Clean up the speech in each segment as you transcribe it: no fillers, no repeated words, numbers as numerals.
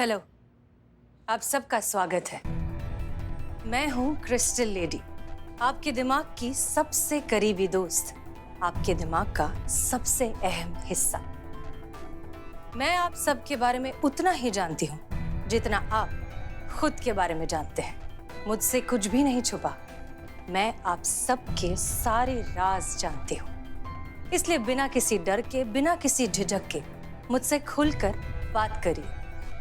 Hello, आप सबका स्वागत है। मैं हूं क्रिस्टल लेडी, आपके दिमाग की सबसे करीबी दोस्त, आपके दिमाग का सबसे अहम हिस्सा। मैं आप सबके बारे में उतना ही जानती हूं जितना आप खुद के बारे में जानते हैं। मुझसे कुछ भी नहीं छुपा। मैं आप सबके सारे राज जानती हूं। इसलिए बिना किसी डर के, बिना किसी झिझक के मुझसे खुलकर बात करिए,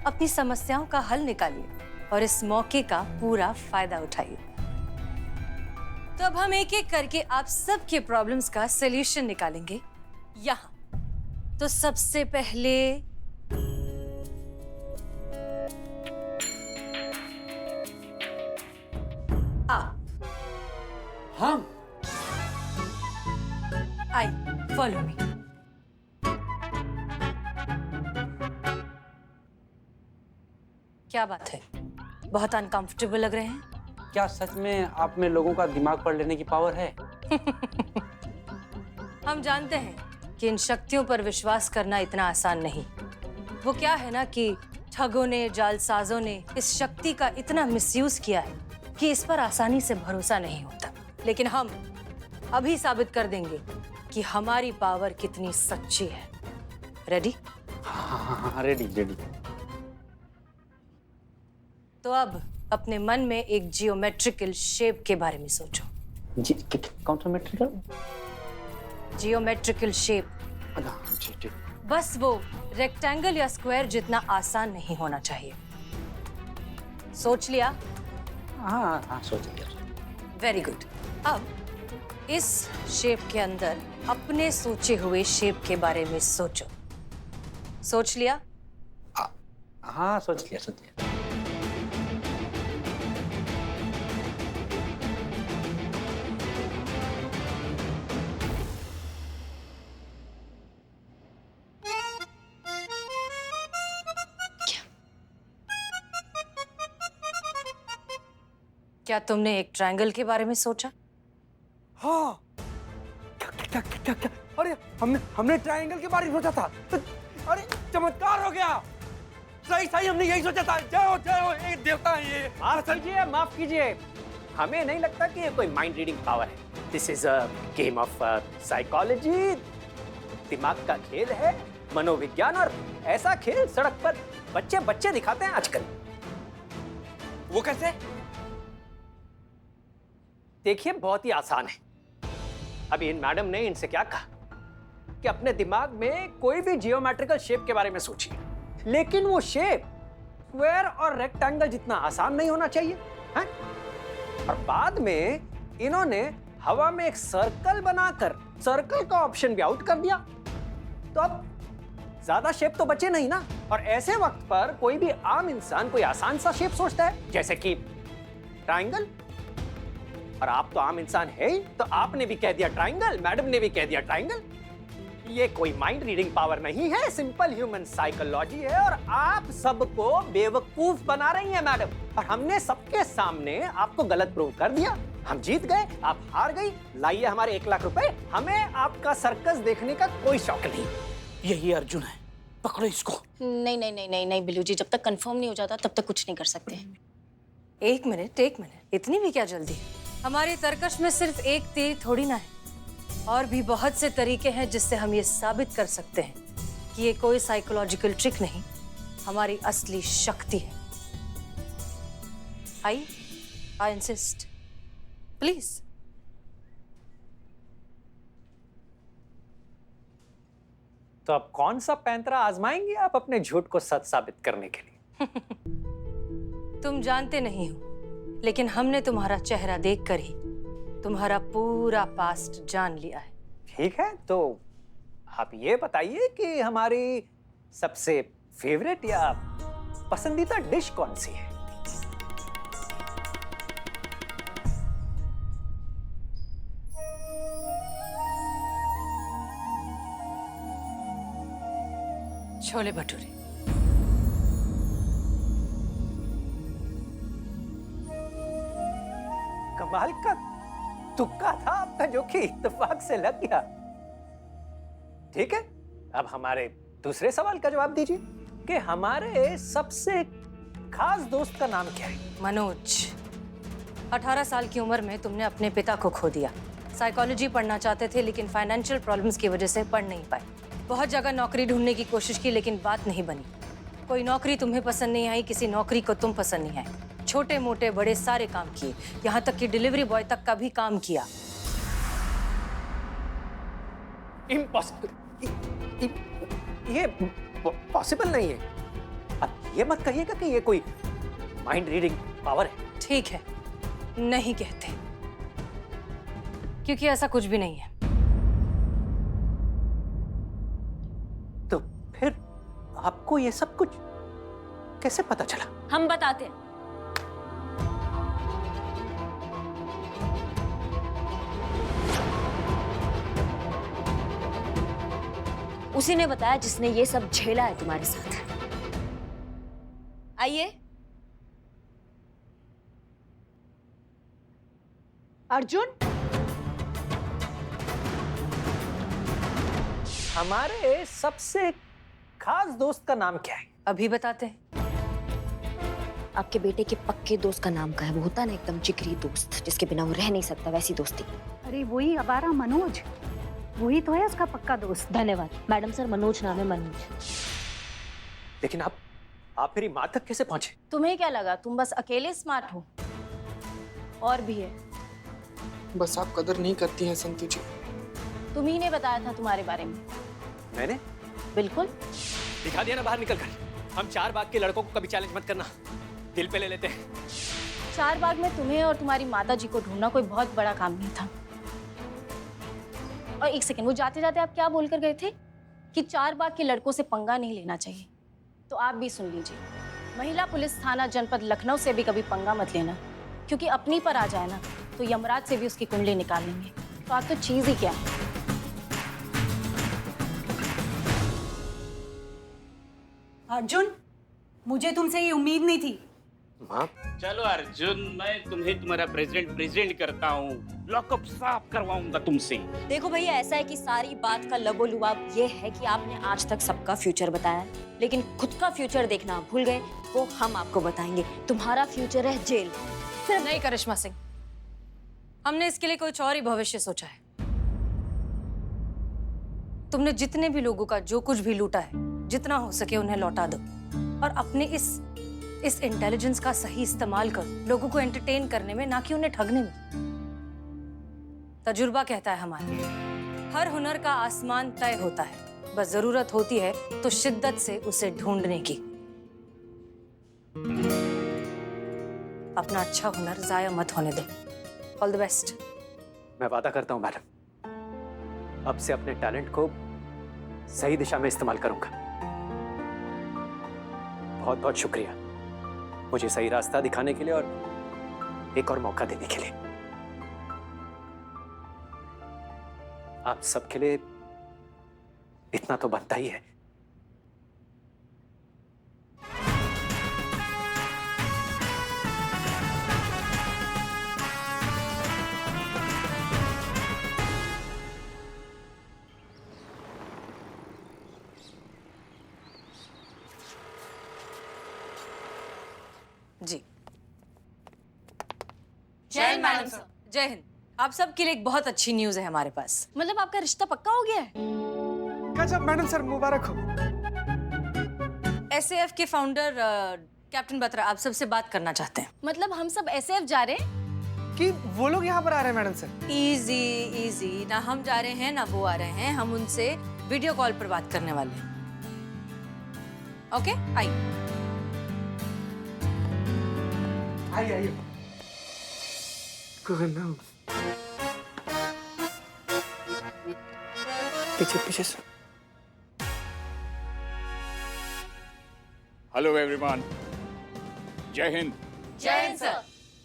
अपनी समस्याओं का हल निकालिए और इस मौके का पूरा फायदा उठाइए। तो अब हम एक एक करके आप सबके प्रॉब्लम्स का सॉल्यूशन निकालेंगे यहां। तो सबसे पहले आप। हम आई फॉलो मी। क्या बात है, बहुत अनकंफर्टेबल लग रहे हैं। क्या सच में आप में लोगों का दिमाग पढ़ लेने की पावर है? हम जानते हैं कि इन शक्तियों पर विश्वास करना इतना आसान नहीं। वो क्या है ना कि ठगों ने, जालसाजों ने इस शक्ति का इतना मिसयूज किया है कि इस पर आसानी से भरोसा नहीं होता। लेकिन हम अभी साबित कर देंगे कि हमारी पावर कितनी सच्ची है। रेडी? हाँ, रेडी रेडी। तो अब अपने मन में एक जियोमेट्रिकल शेप के बारे में सोचो। जी कौन सा मेट्रिकल? Geometrical shape. जी ठीक। बस वो रेक्टेंगल या स्क्वायर जितना आसान नहीं होना चाहिए। सोच लिया? हाँ हाँ, सोच लिया। Very good. अब इस शेप के अंदर अपने सोचे हुए शेप के बारे में सोचो। सोच लिया? हाँ, सोच लिया सोच लिया। क्या तुमने एक ट्रायंगल के बारे में सोचा? हाँ, क्या क्या क्या क्या? अरे हमने ट्रायंगल के बारे में सोचा था। अरे चमत्कार हो गया। सही सही, हमने यही सोचा था। जय हो एक देवता है ये। माफ कीजिए, हमें नहीं लगता कि ये कोई माइंड रीडिंग पावर है। This is a game of psychology. दिमाग का खेल है, मनोविज्ञान। और ऐसा खेल सड़क पर बच्चे बच्चे दिखाते हैं आजकल। वो कैसे? देखिए, बहुत ही आसान है। अभी इन मैडम ने इनसे क्या कहा कि अपने दिमाग में कोई भी जियोमेट्रिकल शेप के बारे में सोचिए, लेकिन वो शेप स्क्वायर और रेक्टेंगल जितना आसान नहीं होना चाहिए, हैं? और बाद में इन्होंने हवा में एक सर्कल बनाकर सर्कल का ऑप्शन भी आउट कर दिया। तो अब ज्यादा शेप तो बचे नहीं ना। और ऐसे वक्त पर कोई भी आम इंसान कोई आसान सा शेप सोचता है, जैसे कि ट्रायंगल। और आप तो आम इंसान है ही, तो आपने भी कह दिया ट्रायंगल, मैडम ने भी कह दिया ट्रायंगल। ये कोई माइंड रीडिंग पावर नहीं है, सिंपल ह्यूमन साइकोलॉजी है। और आप सबको बेवकूफ बना रही हैं मैडम। और हमने सबके सामने आपको गलत प्रूव कर दिया। हम जीत गए, आप हार गई। लाइए हमारे 1 लाख रुपए। हमें आपका सर्कस देखने का कोई शौक नहीं। यही अर्जुन है, पकड़ो इसको। नहीं नहीं नहीं नहीं नहीं बिल्लू जी, जब तक कंफर्म नहीं हो जाता तब तक कुछ नहीं कर सकते। एक मिनट, इतनी भी क्या जल्दी? हमारी तर्कश में सिर्फ एक तीर थोड़ी ना है, और भी बहुत से तरीके हैं जिससे हम ये साबित कर सकते हैं कि ये कोई साइकोलॉजिकल ट्रिक नहीं, हमारी असली शक्ति है। I insist, please. तो अब कौन सा पैंतरा आजमाएंगे आप अपने झूठ को सच साबित करने के लिए? तुम जानते नहीं हो, लेकिन हमने तुम्हारा चेहरा देखकर ही तुम्हारा पूरा पास्ट जान लिया है। ठीक है, तो आप ये बताइए कि हमारी सबसे फेवरेट या पसंदीदा डिश कौन सी है? छोले भटूरे। कमाल का तुक्का था आपका, जो कि इत्तेफाक से लग गया। ठीक है, अब हमारे दूसरे सवाल का जवाब दीजिए कि हमारे सबसे खास दोस्त का नाम क्या है? मनोज, 18 साल की उम्र में तुमने अपने पिता को खो दिया। साइकोलॉजी पढ़ना चाहते थे लेकिन फाइनेंशियल प्रॉब्लम्स की वजह से पढ़ नहीं पाए। बहुत जगह नौकरी ढूंढने की कोशिश की लेकिन बात नहीं बनी। कोई नौकरी तुम्हें पसंद नहीं आई, किसी नौकरी को तुम पसंद नहीं आए। छोटे मोटे बड़े सारे काम किए, यहाँ तक कि डिलीवरी बॉय तक का भी काम किया। इम्पॉसिबल, ये पॉसिबल नहीं है। अब ये मत कहिएगा कि ये कोई माइंड रीडिंग पावर है। ठीक है, नहीं कहते, क्योंकि ऐसा कुछ भी नहीं है। तो फिर आपको ये सब कुछ कैसे पता चला? हम बताते हैं। उसी ने बताया जिसने ये सब झेला है तुम्हारे साथ। आइए। अर्जुन, हमारे सबसे खास दोस्त का नाम क्या है? अभी बताते हैं। आपके बेटे के पक्के दोस्त का नाम क्या है? वो होता है ना एकदम जिगरी दोस्त, जिसके बिना वो रह नहीं सकता, वैसी दोस्ती। अरे वही अबारा मनोज, वही तो है उसका पक्का दोस्त। धन्यवाद मैडम सर, मनोज नाम है, मनोज। लेकिन आप मेरी माँ तक कैसे पहुंचे? तुम्हें क्या लगा तुम बस अकेले स्मार्ट हो? और भी है। बस आप कदर नहीं करती हैं संतु जी। तुम ही ने बताया था तुम्हारे बारे में। मैंने? बिल्कुल। दिखा दिया ना बाहर निकल कर। हम 4 बाग के लड़कों को कभी चैलेंज मत करना, दिल पे ले लेते हैं। 4 बाग में तुम्हें और तुम्हारी माता जी को ढूंढना कोई बहुत बड़ा काम नहीं था। और एक सेकंड, वो जाते जाते आप क्या बोलकर गए थे? कि 4 बाग के लड़कों से पंगा नहीं लेना चाहिए। तो आप भी सुन लीजिए, महिला पुलिस थाना जनपद लखनऊ से भी कभी पंगा मत लेना, क्योंकि अपनी पर आ जाए ना तो यमराज से भी उसकी कुंडली निकाल लेंगे। तो आप तो चीज ही क्या है। अर्जुन, मुझे तुमसे ये उम्मीद नहीं थी। माँ, चलो अर्जुन, मैं तुम्हें तुम्हारा प्रेसिडेंट करता हूँ। लॉकअप साफ करवाऊंगा तुमसे। देखो भैया, ऐसा है कि सारी बात का लबोलुबाब ये है कि आपने आज तक सबका फ्यूचर बताया, लेकिन खुद का फ्यूचर देखना आप भूल गए। वो हम आपको बताएंगे। तुम्हारा फ्यूचर है जेल। नहीं करिश्मा सिंह, हमने इसके लिए कुछ और ही भविष्य सोचा है। तुमने जितने भी लोगों का जो कुछ भी लूटा है, जितना हो सके उन्हें लौटा दो और अपने इस इंटेलिजेंस का सही इस्तेमाल करो लोगों को एंटरटेन करने में, ना कि उन्हें ठगने में। तजुर्बा कहता है हमारा, हर हुनर का आसमान तय होता है, बस जरूरत होती है तो शिद्दत से उसे ढूंढने की। अपना अच्छा हुनर जाया मत होने दे। All the best. मैं वादा करता हूँ मैडम, अब से अपने टैलेंट को सही दिशा में इस्तेमाल करूंगा। बहुत बहुत शुक्रिया मुझे सही रास्ता दिखाने के लिए और एक और मौका देने के लिए। आप सबके लिए इतना तो बनता ही है। जी, जय हिंद मैडम सर। जय हिंद। आप सबके लिए एक बहुत अच्छी न्यूज है हमारे पास। मतलब आपका रिश्ता पक्का हो गया है? गजब मैडम सर, मुबारक हो। एसएएफ के फाउंडर कैप्टन बत्रा आप सबसे बात करना चाहते हैं। मतलब हम सब एसएएफ जा रहे हैं? कि वो लोग यहाँ पर आ रहे हैं मैडम सर? इजी इजी, ना हम जा रहे हैं ना वो आ रहे हैं। हम उनसे वीडियो कॉल पर बात करने वाले हैं। ओके, आइए। आइए। पीछे से। हेलो एवरीवन, जय हिंद। जय हिंद सर।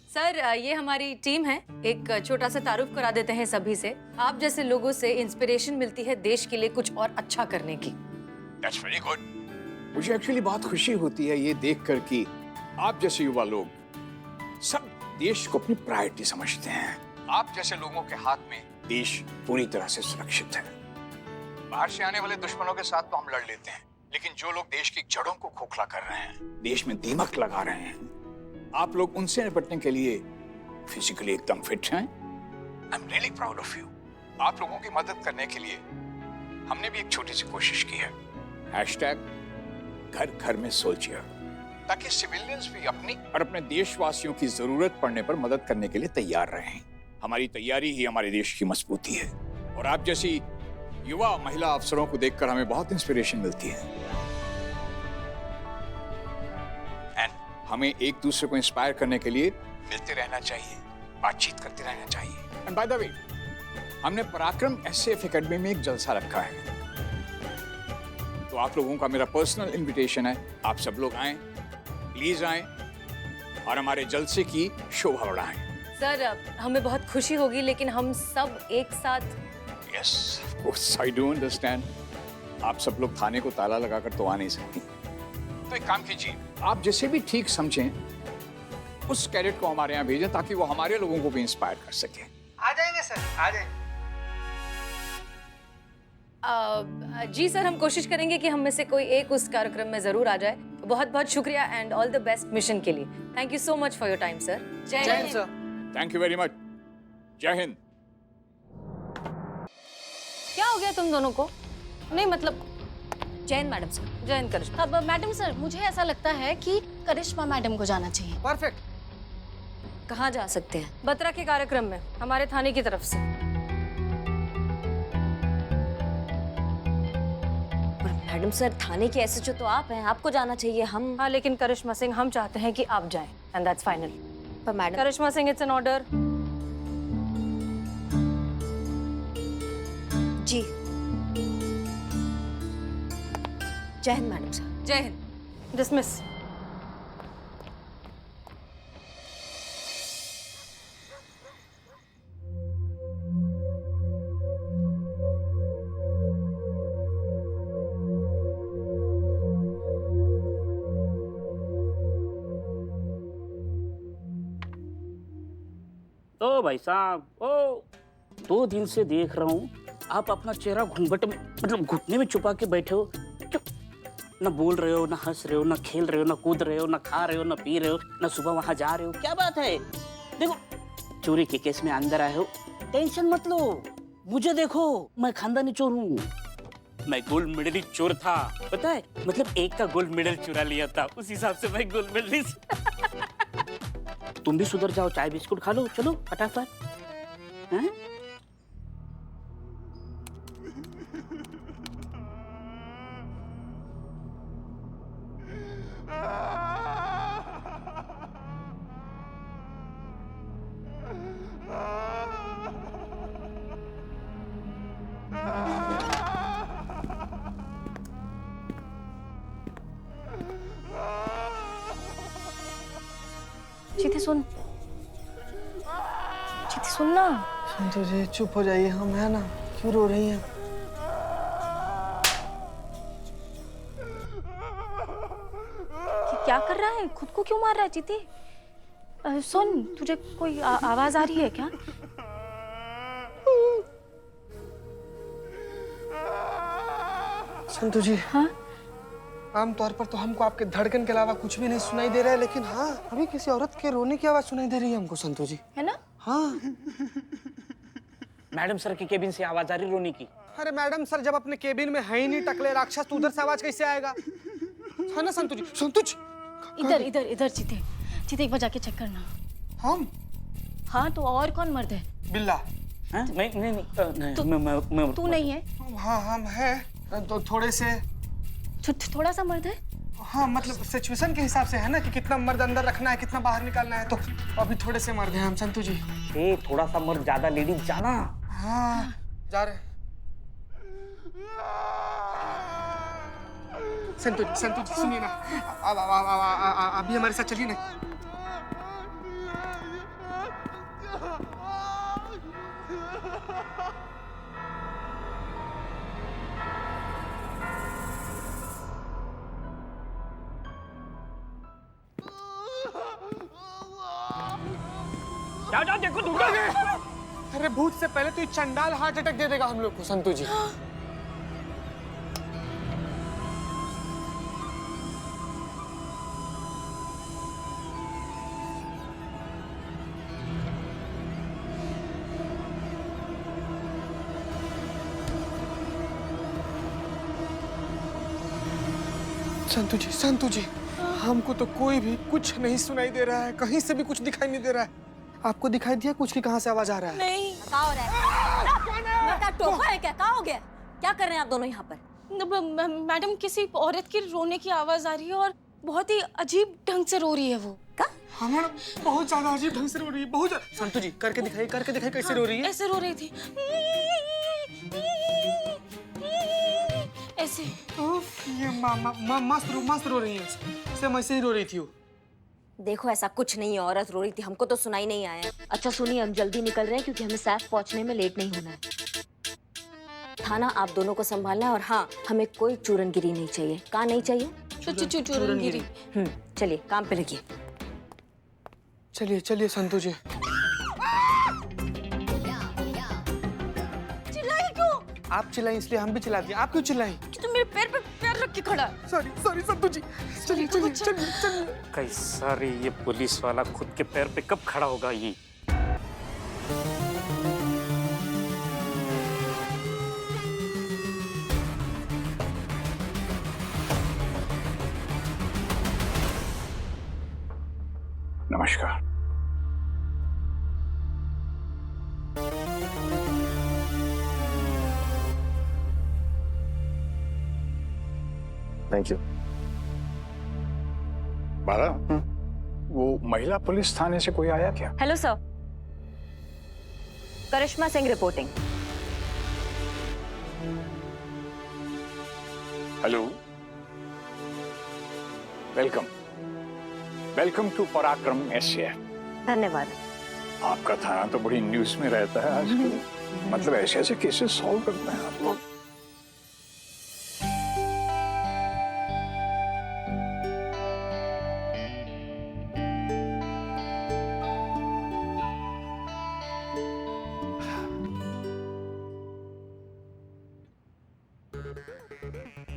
सर, ये हमारी टीम है। एक छोटा सा तारुफ करा देते हैं सभी से। आप जैसे लोगों से इंस्पिरेशन मिलती है देश के लिए कुछ और अच्छा करने की। That's very good. मुझे एक्चुअली बहुत खुशी होती है ये देखकर कि आप जैसे युवा लोग सब देश को अपनी प्रायोरिटी समझते हैं। आप जैसे लोगों के हाथ में देश पूरी तरह से सुरक्षित है। बाहर से आने वाले दुश्मनों के साथ तो हम लड़ लेते हैं, लेकिन जो लोग देश की जड़ों को खोखला कर रहे हैं, देश में दीमक लगा रहे हैं, आप लोग उनसे निपटने के लिए फिजिकली एकदम फिट हैं। I am really proud of you. आप लोगों की मदद करने के लिए हमने भी एक छोटी सी कोशिश की है। हैशटैग घर घर में सोल्जर, ताकि सिविलियंस भी अपनी और अपने देशवासियों की जरूरत पड़ने पर मदद करने के लिए तैयार रहें। हमारी तैयारी ही हमारे देश की मजबूती है और आप जैसी युवा महिला अफसरों को देखकर हमें बहुत इंस्पिरेशन मिलती है। एंड हमें एक दूसरे को इंस्पायर करने के लिए मिलते रहना चाहिए, बातचीत करते रहना चाहिए। एंड बाय द वे, हमने पराक्रम एसएएफ एकेडमी में एक जलसा रखा है, तो आप लोगों का मेरा पर्सनल इनविटेशन है, आप सब लोग आएं, प्लीज आएं और हमारे जलसे की शोभा बढ़ाएं। सर हमें बहुत खुशी होगी, लेकिन हम सब एक साथ। Yes, of course, I do understand. आप सब लोग थाने को ताला लगाकर तो आ नहीं सकती, तो एक काम कीजिए, आप जैसे भी ठीक समझें उस कैडेट को हमारे यहाँ भेजें ताकि वो हमारे लोगों को भी इंस्पायर कर सके। आ जाएंगे सर, आ जाएंगे। जी सर, हम कोशिश करेंगे कि हम में से कोई एक उस कार्यक्रम में जरूर आ जाए। बहुत बहुत शुक्रिया and all the best mission के लिए। Thank you so much for your time sir. जय हिंद sir. Thank you very much. जय हिंद। क्या हो गया तुम दोनों को? नहीं मतलब जय हिंद मैडम सर। जय हिंद करिश्मा। अब मैडम सर, मुझे ऐसा लगता है कि करिश्मा मैडम को जाना चाहिए। परफेक्ट। कहाँ जा सकते हैं? बत्रा के कार्यक्रम में हमारे थाने की तरफ से। मैडम सर, थाने के एसएचओ तो आप हैं, आपको जाना चाहिए। हम हाँ, लेकिन करिश्मा सिंह, हम चाहते हैं कि आप जाएं एंड दैट्स फाइनल। पर madam, Karishma Singh, it's an order. जी। जय हिंद मैडम सर। जय हिंद। डिसमिस। तो भाई साहब, ओ 2 दिन से देख रहा हूँ आप अपना चेहरा घूंघट में, मतलब घुटने में छुपा के बैठे हो। क्यों? ना बोल रहे हो, ना हंस रहे हो, ना खेल रहे हो, ना कूद रहे हो, ना खा रहे हो, ना पी रहे हो, ना सुबह वहां जा रहे हो। क्या बात है? देखो, चोरी के केस में अंदर आए हो, टेंशन मत लो। मुझे देखो, मैं खानदानी चोर हूँ। मैं गोल्ड मेडलिस्ट चोर था, पता है? मतलब एक का गोल्ड मेडल चुरा लिया था, उस हिसाब से मैं गोल्ड मेडलिस्ट। तुम भी सुधर जाओ, चाय बिस्कुट खा लो, चलो फटाफट। हैं? चीती सुन, चीती सुन ना। संतु जी चुप हो जाइए, हम है ना, क्यों रो रही हैं? क्या कर रहा है? खुद को क्यों मार रहा है चीती? सुन, तुझे कोई आवाज आ रही है क्या? संतु जी, हाँ? आमतौर पर तो हमको आपके धड़कन के अलावा कुछ भी नहीं सुनाई दे रहा है, लेकिन हाँ, अभी किसी औरत के रोने की आवाज सुनाई दे रही है हमको संतु जी। है ना? हाँ। मैडम सर के केबिन से आवाज आ रही रोने की। अरे मैडम सर, जब अपने केबिन में है ही नहीं टकले राक्षस, तो उधर से आवाज कैसे आएगा? है ना संतु जी? संतु जी, इधर इधर इधर चीते, चीते एक बार जाके चेक करना। हम? हाँ, तो और कौन मर्द है? बिल्ला। हाँ? नहीं, तो- मैं तू नहीं है? हाँ हम है, तो थोड़े से। थोड़ा सा मर्द है? हाँ मतलब सिचुएशन के हिसाब से है ना, कि कितना मर्द अंदर रखना है, कितना बाहर निकालना है, तो अभी थोड़े से मर्द हैं हम संतु जी। ए, थोड़ा सा मर्द, ज्यादा लेडीज जाना। हाँ जा रहे हैं। संतु जी सुनिए ना, अभी हमारे साथ चलिए ना। जाओ देखो, ढूंढो। अरे भूत से पहले तो ये चंडाल हार्ट अटैक दे देगा हम लोग को संतु जी। संतू जी, हमको तो कोई भी कुछ नहीं सुनाई दे रहा है, कहीं से भी कुछ दिखाई नहीं दे रहा है। आपको दिखाई दिया कुछ की कहाँ से आवाज आ रहा है? नहीं। क्या हो रहा है? मैं क्या टोका है क्या? क्या हो गया? क्या कर रहे हैं आप दोनों यहाँ पर? मैडम, किसी औरत की रोने की आवाज आ रही है और बहुत ही अजीब ढंग से रो रही है वो। क्या? हाँ मैडम, बहुत ज्यादा अजीब ढंग से रो रही है, बहुत ज्यादा। संतू जी करके दिखाइए कैसे रो रही है? ऐसे रो रही थी, ऐसे। ये मस्त रो रही है, सेम ऐसे ही रो रही थी वो। देखो ऐसा कुछ नहीं है, औरत रो रही थी, हमको तो सुनाई नहीं आया। अच्छा सुनिए, हम जल्दी निकल रहे हैं क्योंकि हमें सैफ पहुंचने में लेट नहीं होना है। थाना आप दोनों को संभालना है और हाँ, हमें कोई चूरनगिरी नहीं चाहिए। कहाँ नहीं चाहिए? चूरनगिरी। चलिए काम पे लगिए। चलिए संतू जी। चिल्लाई क्यों? आप चिल्लाई इसलिए हम भी चिल्ला दिए। आप क्यों चिल्लाई? कि तुम मेरे पैर पे पैर रख के खड़ा है। सॉरी संतू जी। चलिए। कैसा रे ये पुलिस वाला, खुद के पैर पे कब खड़ा होगा ये? नमस्कार। Thank you. बाला, वो महिला पुलिस थाने से कोई आया क्या? Hello sir, Karishma Singh reporting. Hello, welcome to Parakram SF. धन्यवाद। आपका थाना तो बड़ी न्यूज में रहता है आजकल। मतलब ऐसे केसेस सॉल्व करते हैं आप लोग।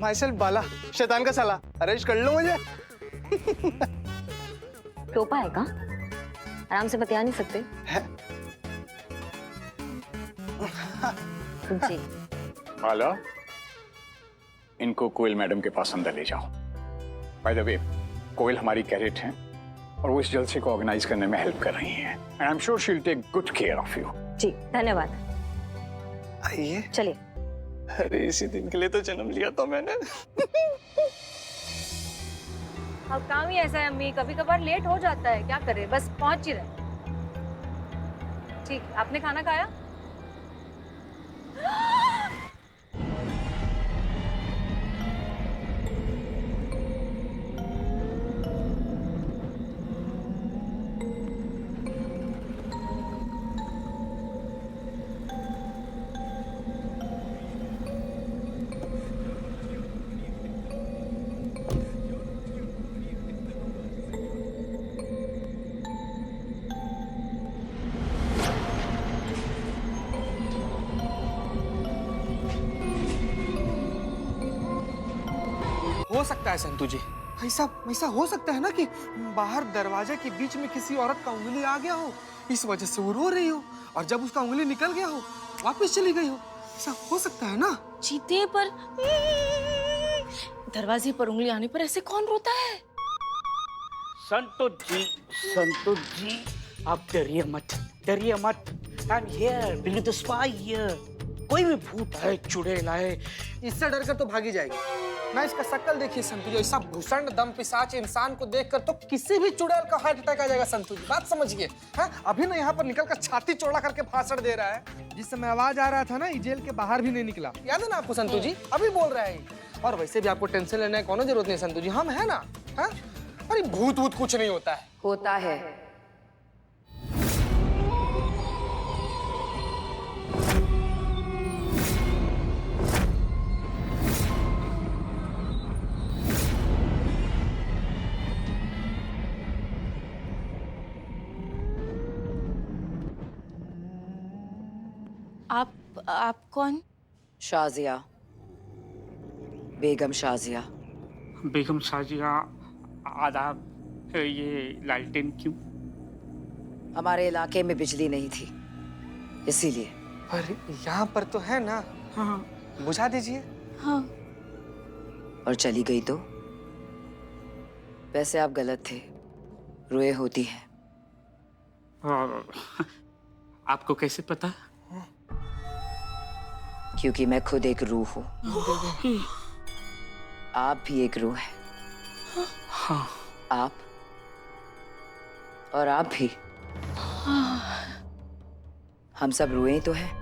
माइसेल्फ बाला, शैतान का साला, अरेस्ट कर लो मुझे। टोपा है का? आराम से बतिया नहीं सकते? जी। बाला, इनको कोयल मैडम के पास अंदर ले जाओ। बाय द वे, कोयल हमारी कैडेट हैं और वो इस जलसे को ऑर्गेनाइज करने में हेल्प कर रही हैं। And I am sure she will take good care of you. जी धन्यवाद। आइए। चलिए। अरे इसी दिन के लिए तो जन्म लिया था मैंने। अब काम ही ऐसा है अम्मी, कभी कभार लेट हो जाता है, क्या करे, बस पहुंच ही रहे। ठीक, आपने खाना खाया? हो सकता है संतू जी, ऐसा हो सकता है ना कि बाहर दरवाजे के बीच में किसी औरत का उंगली आ गया हो, इस वजह से वो रो रही हो, और जब उसका उंगली निकल गया हो वापस चली गई हो। ऐसा हो सकता है ना? चीते पर दरवाजे पर उंगली आने पर ऐसे कौन रोता है? संतोष जी, आप डरिए मत। I'm here, bring the spy here. कोई भी भूत आए, चुड़ैल आए, इससे डरकर तो भागी जाएगी ना। इसका शक्ल देखिए संतू जी, ऐसा भूषण दम पिशाच इंसान को देखकर तो किसी भी चुड़ैल का हार्ट अटैक आ जाएगा संतू जी, बात समझिए। हाँ, अभी ना यहाँ पर निकलकर छाती चौड़ा करके भाषण दे रहा है। जिस समय आवाज आ रहा था ना, ये जेल के बाहर भी नहीं निकला, याद है ना आपको संतू जी? अभी बोल रहा है। और वैसे भी आपको टेंशन लेने की कोनो जरूरत नहीं संतू जी, हम है ना। हाँ, अरे भूत कुछ नहीं होता है। होता है। आप कौन? शाजिया, बेगम शाजिया। बेगम शाजिया, आदाब। ये लालटेन क्यों? हमारे इलाके में बिजली नहीं थी, इसीलिए। अरे यहाँ पर तो है ना। हाँ, बुझा दीजिए। हाँ। और चली गई तो वैसे आप गलत थे। रूहें होती हैं। आपको कैसे पता? क्योंकि मैं खुद एक रूह हूँ। आप भी एक रूह है। हाँ। आप और आप भी। हम सब रूहें तो हैं।